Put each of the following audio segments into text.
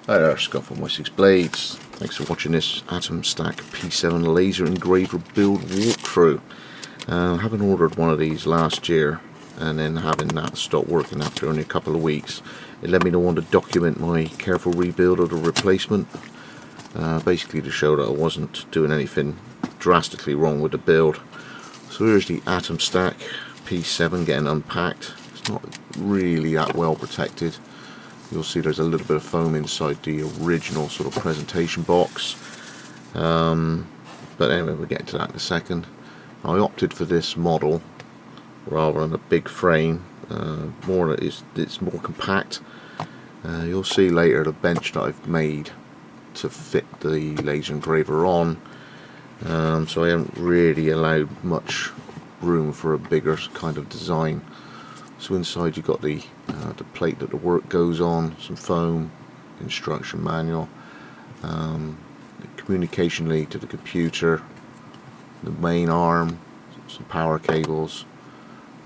Hi there, Scott from Wessex Blades. Thanks for watching this Atomstack P7 laser engraver build walkthrough. Having ordered one of these last year and then having that stop working after only a couple of weeks, it led me to want to document my careful rebuild of the replacement, basically to show that I wasn't doing anything drastically wrong with the build. So here's the Atomstack P7 getting unpacked. It's not really that well protected. You'll see there's a little bit of foam inside the original sort of presentation box, but anyway, we'll get to that in a second. I opted for this model rather than a big frame. It's more compact. You'll see later the bench that I've made to fit the laser engraver on, so I haven't really allowed much room for a bigger kind of design. So inside you've got the plate that the work goes on, some foam, instruction manual, the communication lead to the computer, the main arm, some power cables,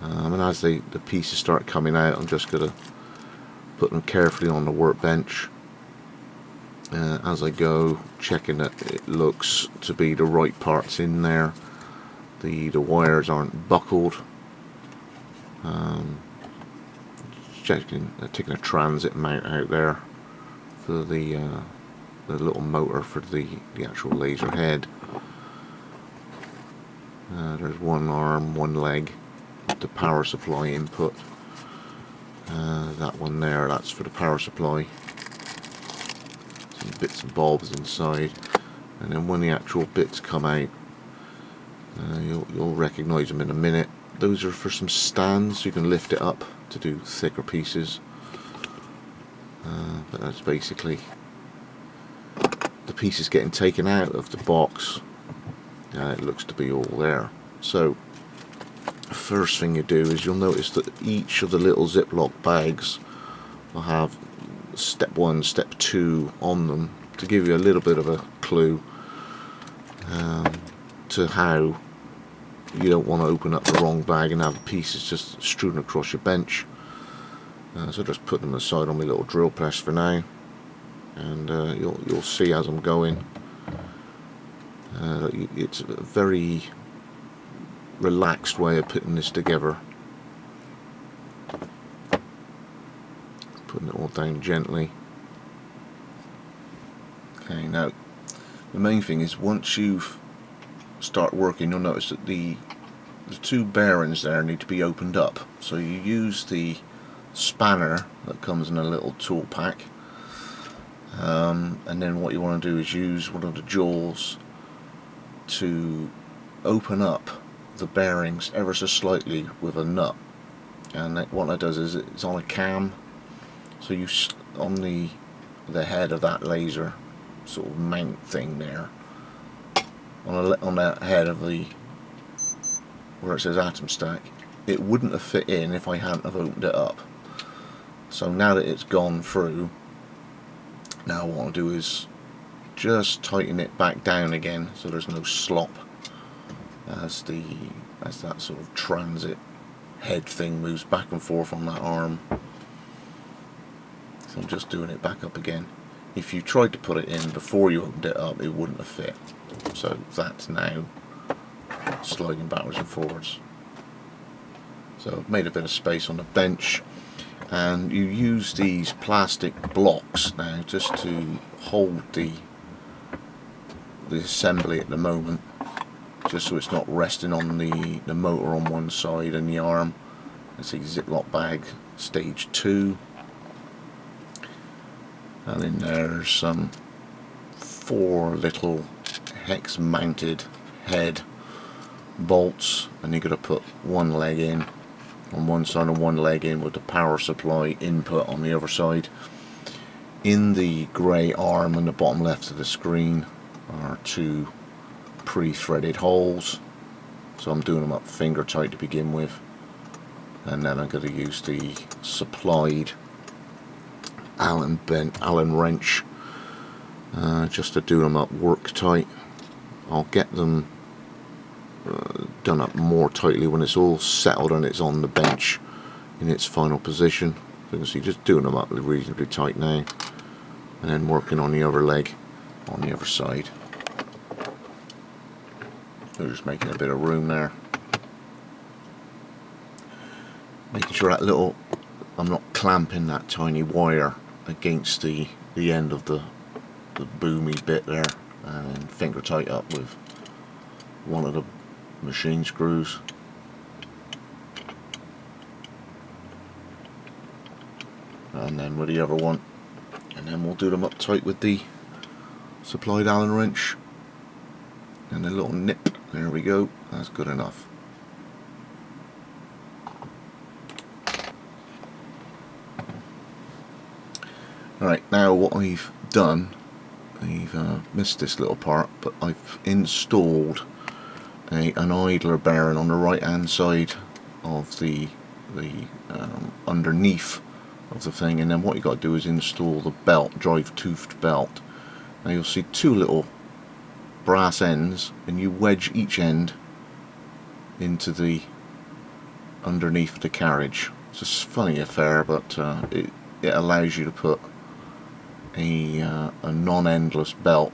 and as the pieces start coming out, I'm just going to put them carefully on the workbench as I go, checking that it looks to be the right parts in there. The wires aren't buckled. Taking a transit mount out there for the little motor for the actual laser head. There's one arm, one leg, the power supply input. That one there, that's for the power supply. Some bits and bobs inside, and then when the actual bits come out, you'll recognise them in a minute. Those are for some stands, you can lift it up to do thicker pieces, but that's basically the pieces getting taken out of the box. It looks to be all there. So the first thing you do is you'll notice that each of the little Ziploc bags will have step 1, step 2 on them to give you a little bit of a clue to how you don't want to open up the wrong bag and have pieces just strewn across your bench. So just put them aside on my little drill press for now, and you'll see as I'm going. It's a very relaxed way of putting this together. Putting it all down gently. Okay, now the main thing is once you've start working, you'll notice that the two bearings there need to be opened up. So you use the spanner that comes in a little tool pack, and then what you want to do is use one of the jaws to open up the bearings ever so slightly with a nut, and what that does is it's on a cam, so you on the head of that laser sort of mount thing there, on that head of the where it says Atomstack, it wouldn't have fit in if I hadn't have opened it up. So now that it's gone through, now what I'll do is just tighten it back down again so there's no slop as that sort of transit head thing moves back and forth on that arm. So I'm just doing it back up again. If you tried to put it in before you opened it up, it wouldn't have fit. So that's now sliding backwards and forwards. So I've made a bit of space on the bench, and you use these plastic blocks now just to hold the assembly at the moment, just so it's not resting on the motor on one side and the arm. It's a Ziploc bag stage 2. And in there's some 4 little hex mounted head bolts, and you're going to put one leg in on one side and one leg in with the power supply input on the other side. In the grey arm on the bottom left of the screen are 2 pre-threaded holes, so I'm doing them up finger tight to begin with, and then I'm going to use the supplied Allen wrench just to do them up work tight. I'll get them done up more tightly when it's all settled and it's on the bench in its final position. So you can see just doing them up reasonably tight now. and then working on the other leg on the other side. So just making a bit of room there, making sure that little, I'm not clamping that tiny wire against the end of the boomy bit there, and then finger tight up with one of the machine screws. And then with the other one, and then we'll do them up tight with the supplied Allen wrench and a little nip. There we go, that's good enough. Alright, now what I've done, I've missed this little part, but I've installed an idler bearing on the right hand side of the underneath of the thing, and then what you got to do is install the belt, drive toothed belt. Now you'll see two little brass ends, and you wedge each end into the underneath of the carriage. It's a funny affair, but it allows you to put a non-endless belt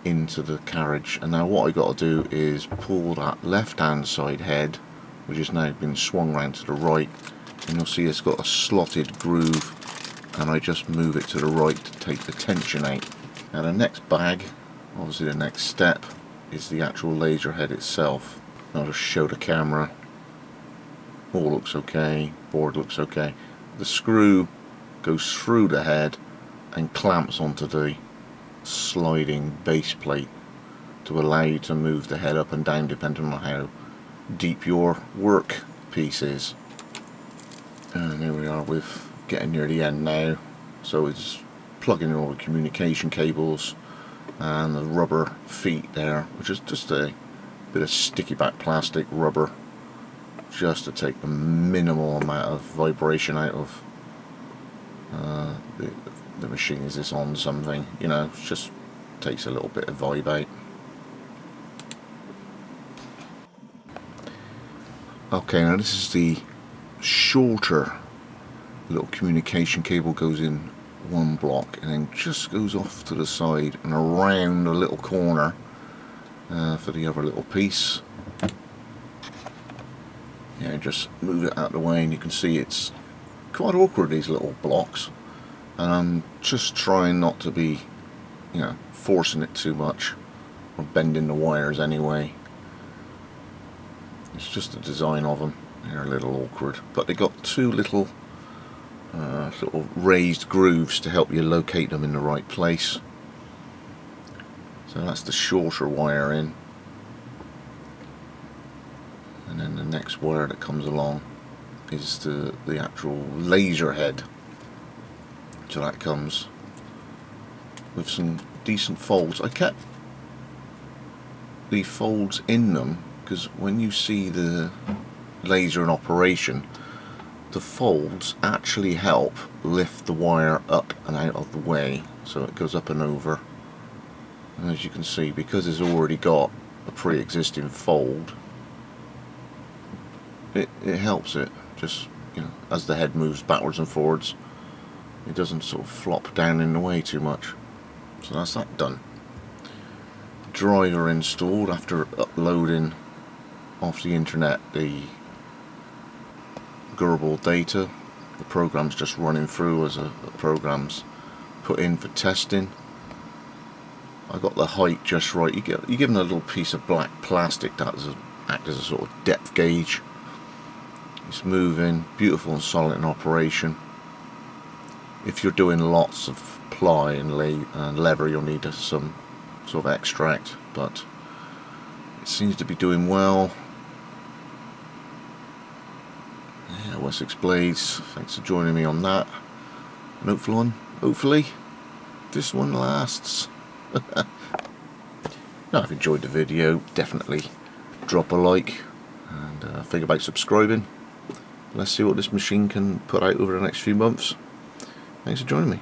into the carriage. And now what I got to do is pull that left hand side head, which has now been swung round to the right, and you'll see it's got a slotted groove, and I just move it to the right to take the tension out. Now the next bag, obviously the next step, is the actual laser head itself. I'll just show the camera. All looks okay, board looks okay. The screw goes through the head and clamps onto the sliding base plate to allow you to move the head up and down depending on how deep your work piece is. And here we are with getting near the end now, so it's plugging in all the communication cables and the rubber feet there, which is just a bit of sticky back plastic rubber just to take the minimal amount of vibration out of the machine. Is this on something, you know, it just takes a little bit of vibe out. Okay, now this is the shorter little communication cable, goes in one block and then just goes off to the side and around a little corner for the other little piece. Yeah, just move it out of the way, and you can see it's quite awkward, these little blocks, and I'm just trying not to be, you know, forcing it too much or bending the wires anyway. It's just the design of them, they're a little awkward, but they got two little sort of raised grooves to help you locate them in the right place. So that's the shorter wire in, and then the next wire that comes along is the actual laser head. So that comes with some decent folds. I kept the folds in them because when you see the laser in operation, the folds actually help lift the wire up and out of the way, so it goes up and over. And as you can see, because it's already got a pre-existing fold, it helps it just, you know, as the head moves backwards and forwards, it doesn't sort of flop down in the way too much. So that's that done. Driver installed after uploading off the internet the Gerbil data. The program's just running through as the program's put in for testing. I got the height just right. You give them a little piece of black plastic that acts as a sort of depth gauge. It's moving, beautiful and solid in operation. If you're doing lots of ply and leather, you'll need some sort of extract, but it seems to be doing well. Yeah, Wessex Blades, thanks for joining me on that. And hopefully this one lasts. Now, if you enjoyed the video, definitely drop a like and think about subscribing. Let's see what this machine can put out over the next few months. Thanks for joining me.